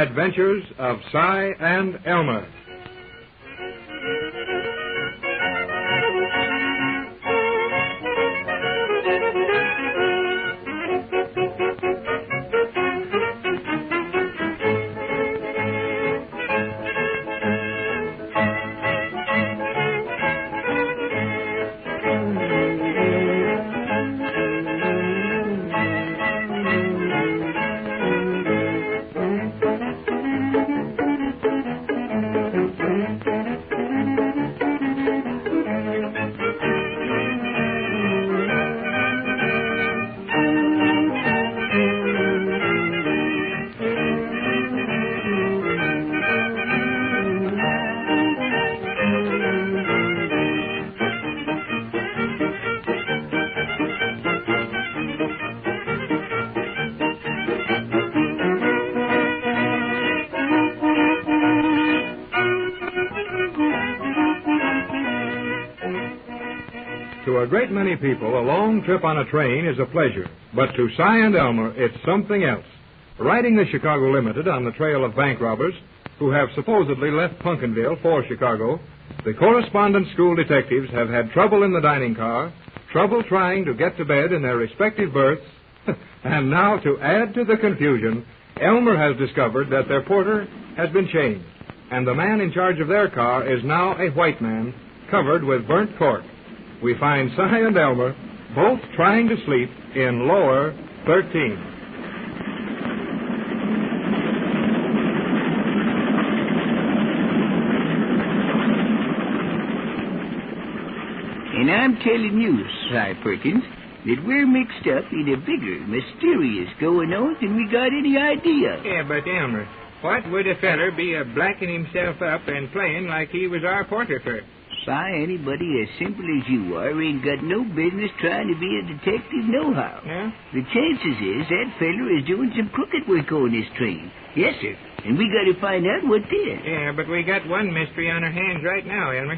Adventures of Cy and Elmer. To a great many people, a long trip on a train is a pleasure. But to Cy and Elmer, it's something else. Riding the Chicago Limited on the trail of bank robbers who have supposedly left Pumpkinville for Chicago, the correspondent school detectives have had trouble in the dining car, trouble trying to get to bed in their respective berths, and now, to add to the confusion, Elmer has discovered that their porter has been changed, and the man in charge of their car is now a white man covered with burnt cork. We find Cy and Elmer both trying to sleep in lower 13. And I'm telling you, Cy Perkins, that we're mixed up in a bigger, mysterious going on than we got any idea. Yeah, but Elmer, what would a feller be blacking himself up and playing like he was our porter for? Cy, anybody as simple as you are ain't got no business trying to be a detective nohow. Yeah? The chances is that feller is doing some crooked work on this train. Yes, sir. And we got to find out what did. Yeah, but we got one mystery on our hands right now, Elmer.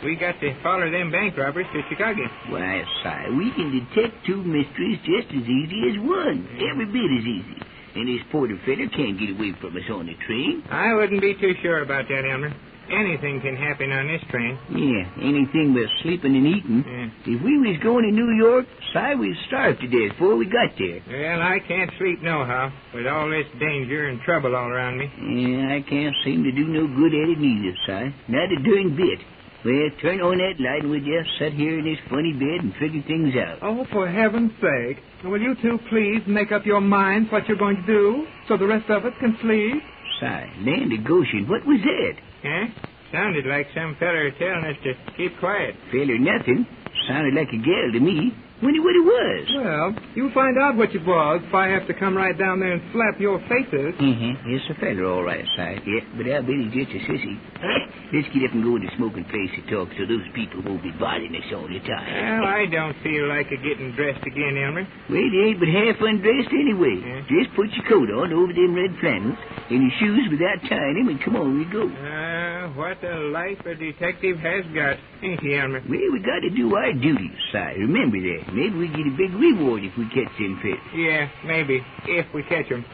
We got to follow them bank robbers to Chicago. Why, Cy, we can detect two mysteries just as easy as one. Every bit as easy. And this porter feller can't get away from us on the train. I wouldn't be too sure about that, Elmer. Anything can happen on this train. Yeah, anything but sleeping and eating. Yeah. If we was going to New York, Cy, we'd starve to death before we got there. Well, I can't sleep nohow, with all this danger and trouble all around me. Yeah, I can't seem to do no good at it neither, Cy. Not a darn bit. Well, turn on that light and we'll just sit here in this funny bed and figure things out. Oh, for heaven's sake. Will you two please make up your minds what you're going to do so the rest of us can sleep? Cy, land of Goshen, what was that? Huh? Sounded like some feller telling us to keep quiet. Feller nothing. Sounded like a gal to me. Wonder what it was. Well, you'll find out what it was if I have to come right down there and slap your faces. It's a feller, all right, Si. Yeah, but I bet he's just a sissy. Let's get up and go in the smoking place to talk so those people won't be bothering us all the time. Well, I don't feel like getting dressed again, Elmer. Well, you ain't but half undressed anyway. Just put your coat on over them red flannels and your shoes without tying them, and come on, we go. What a life a detective has got, ain't he, Elmer? Well, we got to do our duties, Si. Remember that. Maybe we get a big reward if we catch them fish. Yeah, maybe, if we catch them.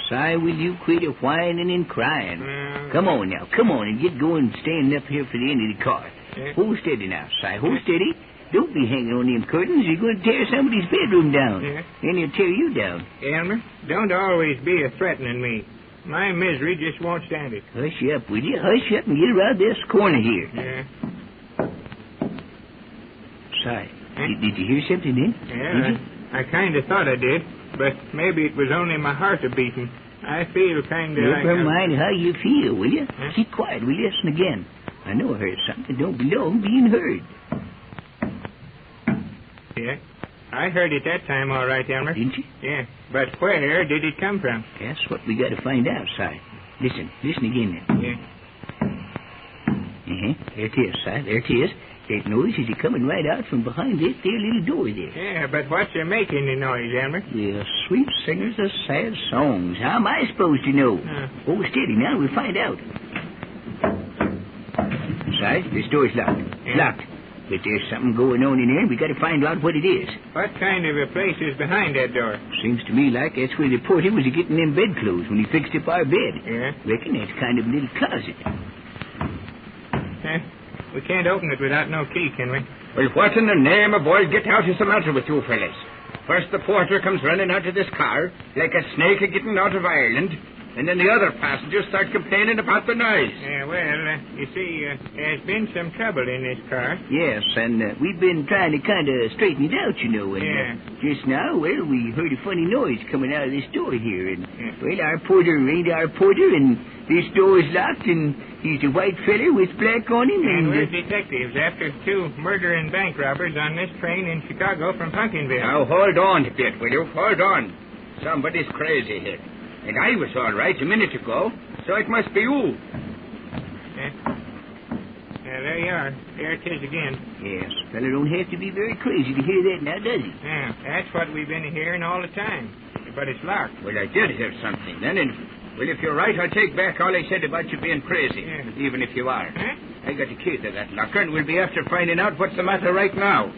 Si, will you quit a whining and crying? Come on now, come on and get going and stand up here for the end of the car. Yeah. Hold steady now, Si, hold steady. Don't be hanging on them curtains. You're going to tear somebody's bedroom down. Yeah. And he'll tear you down. Elmer, don't always be a-threatening me. My misery just won't stand it. Hush up, will you? Hush up and get around this corner here. Yeah. Si, did you hear something then? Yeah, I kind of thought I did, but maybe it was only my heart a-beating. I feel kind of like... Never mind how you feel, will you? Keep quiet, will you? Listen again. I know I heard something that don't belong being heard. Yeah, I heard it that time all right, Elmer. Didn't you? Yeah, but where did it come from? That's what we got to find out, Si. Listen again then. Yeah. There it is, Si, there it is. That noise is coming right out from behind this there little door there. Yeah, but what's making the noise, Elmer? Well, sweet singers of sad songs. How am I supposed to know? Oh, steady now, we'll find out. Si, this door's locked. Yeah. Locked. But there's something going on in there, and we got to find out what it is. What kind of a place is behind that door? Seems to me like that's where the porter was getting them bedclothes when he fixed up our bed. Yeah? Reckon that's kind of a little closet. We can't open it without no key, can we? Well, what in the name of all get out is the matter with you fellas? First the porter comes running out of this car like a snake a-getting out of Ireland, and then the other passengers start complaining about the noise. Yeah, well, you see, there's been some trouble in this car. Yes, and we've been trying to kind of straighten it out, you know. And just now, well, we heard a funny noise coming out of this door here. And, well, our porter ain't our porter, and this door is locked, and he's a white feller with black on him. And we're detectives after 2 murdering bank robbers on this train in Chicago from Pumpkinville. Now, hold on a bit, will you? Hold on. Somebody's crazy here. And I was all right a minute ago, so it must be you. There you are. There it is again. Yes, fella don't have to be very crazy to hear that now, does he? Yeah, that's what we've been hearing all the time. But it's locked. Well, I did hear something then, and, well, if you're right, I'll take back all I said about you being crazy, even if you are. Huh? I got a key to that locker, and we'll be after finding out what's the matter right now.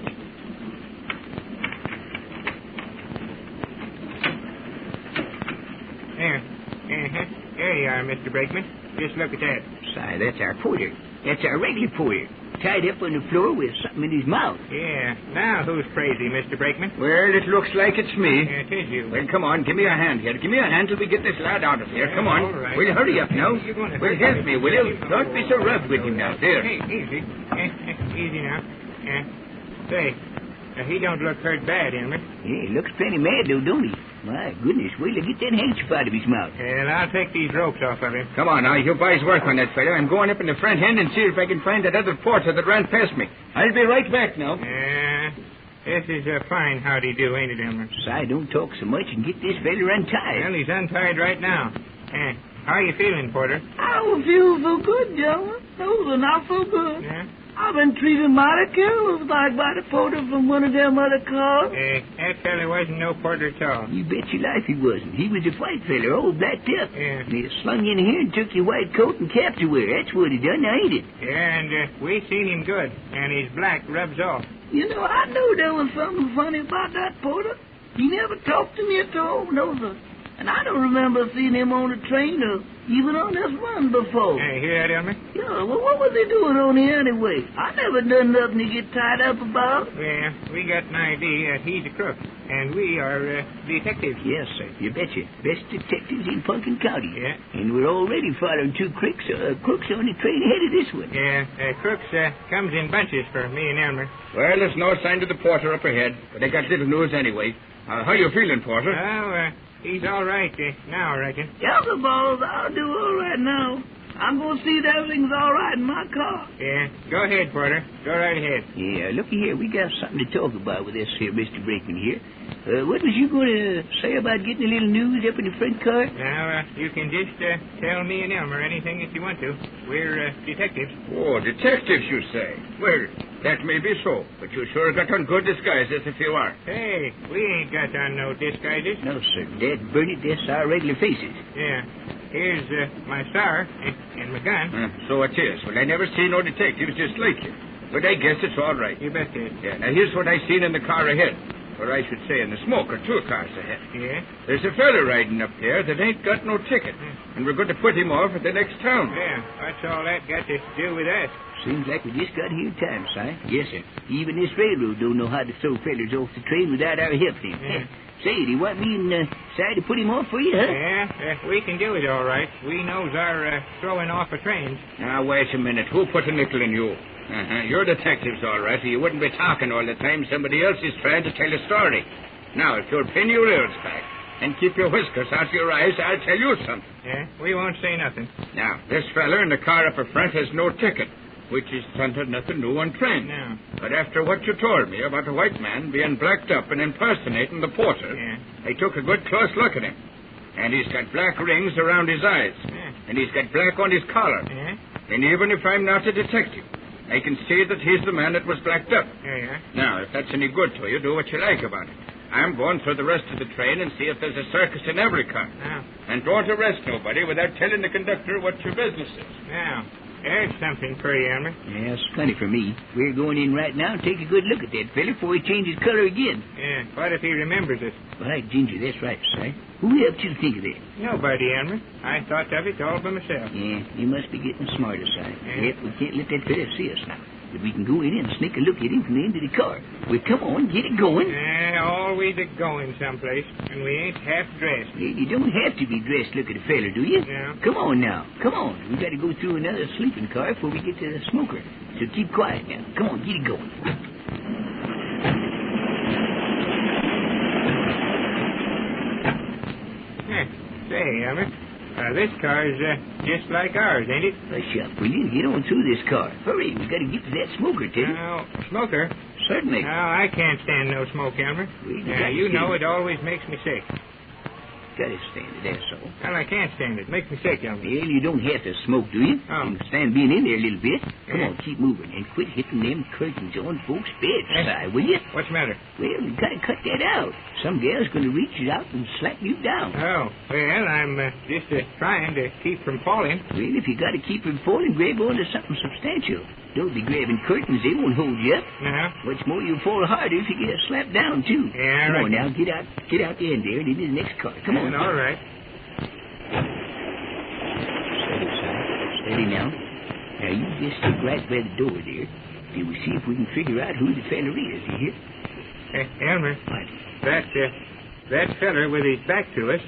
There you are, Mr. Brakeman. Just look at that. Say, that's our porter. That's our regular porter. Tied up on the floor with something in his mouth. Yeah. Now who's crazy, Mr. Brakeman? Well, it looks like it's me. Yeah, it is you. Well, come on, give me a hand here. Give me a hand till we get this lad out of here. Yeah, Come on. all right. We'll hurry up now. You're gonna Well, help me, will you? Don't be so rough with him now. There. Hey, easy. Easy now. Say, he don't look hurt bad, Elmer. Yeah, he looks plenty mad, though, don't he? My goodness, wait till I get that handkerchief out of his mouth. Well, I'll take these ropes off of him. Come on now, you boys work on that fella. I'm going up in the front end and see if I can find that other porter that ran past me. I'll be right back now. This is a fine howdy-do, ain't it, Elmer? Si, don't talk so much and get this fella untied. Well, he's untied right now. How are you feeling, Porter? I don't feel so good, gentlemen. Those are not so good. Yeah? I've been treated mighty careless like by the porter from one of them other cars. That fella wasn't no porter at all. You bet your life he wasn't. He was a white fella, all blacked up. Yeah. And he slung you in here and took your white coat and cap to wear. That's what he done, now, ain't it? Yeah, and we seen him good, and his black rubs off. You know, I knew there was something funny about that porter. He never talked to me at all, no, sir. And I don't remember seeing him on the train or even on this run before. Hey, hear that, Elmer? Yeah, well, what was he doing on here anyway? I never done nothing to get tied up about. Well, we got an idea that he's a crook, and we are detectives. Yes, sir. You betcha. Best detectives in Pumpkin County. Yeah. And we're already following 2 crooks on the train ahead of this one. Yeah, crooks comes in bunches for me and Elmer. Well, there's no sign of the porter up ahead, but I got little news anyway. How you feeling, porter? Oh, he's all right now, I reckon. Yeah, the balls, I'll do all right now. I'm going to see that everything's all right in my car. Yeah, go ahead, Porter. Go right ahead. Yeah, looky here. We got something to talk about with this here Mr. Brakeman here. What was you going to say about getting a little news up in the front car? Now, you can just tell me and Elmer anything that you want to. We're detectives. Oh, detectives, you say? Well, that may be so, but you sure got on good disguises if you are. Hey, we ain't got on no disguises. No, sir. Dad, burn it. That's our regular faces. Yeah. Here's my star and my gun. So it is. Well, I never seen no detectives just like you. But I guess it's all right. You bet it. Yeah, now here's what I seen in the car ahead. Or I should say in the smoke, or 2 cars ahead. Yeah? There's a fella riding up there that ain't got no ticket. And we're going to put him off at the next town. Yeah, what's all that got to do with us? Seems like we just got here in time, Si. Yes, sir. Even this railroad don't know how to throw fellers off the train without our help then. Yeah. Say, do you want me and Si to put him off for you, huh? Yeah, we can do it all right. We knows our throwing off of trains. Now, wait a minute. Who put a nickel in you? You're detectives, all right, or you wouldn't be talking all the time somebody else is trying to tell a story. Now, if you'll pin your ears back and keep your whiskers out of your eyes, I'll tell you something. Yeah, we won't say nothing. Now, this fella in the car up in front has no ticket, which is nothing new on train. No. But after what you told me about a white man being blacked up and impersonating the porter, Yeah. I took a good close look at him. And he's got black rings around his eyes. Yeah. And he's got black on his collar. Yeah? And even if I'm not a detective, I can see that he's the man that was blacked up. Yeah. Now, if that's any good to you, do what you like about it. I'm going through the rest of the train and see if there's a circus in every car. Now, And don't arrest nobody without telling the conductor what your business is. now, There's something for you, Elmer. Yeah, it's plenty for me. We're going in right now and take a good look at that fella before he changes color again. Yeah, what if he remembers us? Why, Ginger, that's right, Si. Who helped you to think of that? Nobody, Elmer. I thought of it all by myself. Yeah, you must be getting smarter, Si. Yeah. Yep, we can't let that fella see us now. But we can go in and sneak a look at him from the end of the car. Well, come on, get it going. Always a-going someplace, and we ain't half dressed. Well, you don't have to be dressed to look at a fella, do you? No. Come on now. Come on. We got to go through another sleeping car before we get to the smoker. So keep quiet now. Come on, get it going. Say, Elmer, this car's just like ours, ain't it? Hush up, will you? Get on through this car. Hurry, we got to get to that smoker, Teddy. Now, smoker? Certainly. No, I can't stand no smoke, Elmer. Well, You know it always makes me sick. Got to stand it, that's all. Well, I can't stand it. Makes me sick, Elmer. Well, you don't have to smoke, do you? Oh. You can stand being in there a little bit. Come Yeah. on, keep moving. And quit hitting them curtains on folks' beds, Yeah. Si, will you? What's the matter? Well, you got to cut that out. Some gal's going to reach out and slap you down. Oh, well, I'm just trying to keep from falling. Well, if you got to keep from falling, grab onto something substantial. Don't be grabbing curtains. They won't hold you up. No? What's more, you'll fall harder if you get slapped down, too. Yeah, Come right. on now, get out the end there and into the next car. Come on. All right. Steady, Si. Steady now. Now, you just stick right by the door there, and we'll see if we can figure out who the fella is, you hear? Elmer, What? that feller with his back to us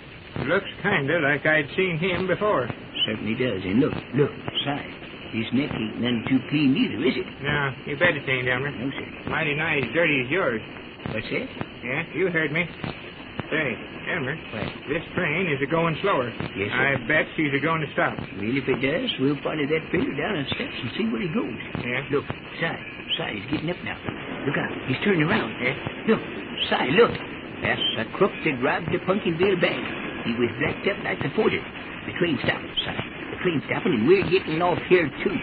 looks kind of like I'd seen him before. Certainly does. And look, Si. His neck ain't none too clean neither, is it? No, you bet it ain't, Elmer. No, sir. Mighty nigh as dirty as yours. What's that? Yeah, you heard me. Say, Elmer, What? this train is a-going slower. Yes, sir. I bet she's a-going to stop. Well, if it does, we'll follow that fella down the steps and see where he goes. Yeah? Look, Si, he's getting up now. Look out, he's turning around. Yeah? Look, Si, look. That's a crook that robbed the Pumpkinville bank. He was blacked up like the porter. The train stopping, Si. The train stopping, and we're getting off here, too.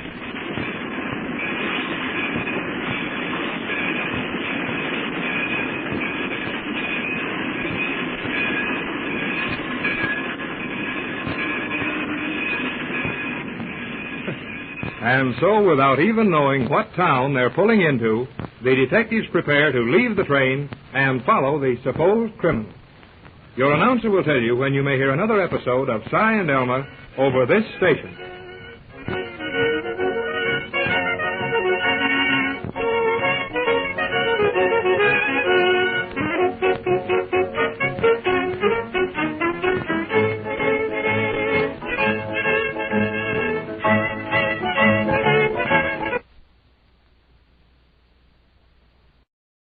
And so, without even knowing what town they're pulling into, the detectives prepare to leave the train and follow the supposed criminal. Your announcer will tell you when you may hear another episode of Si and Elmer over this station.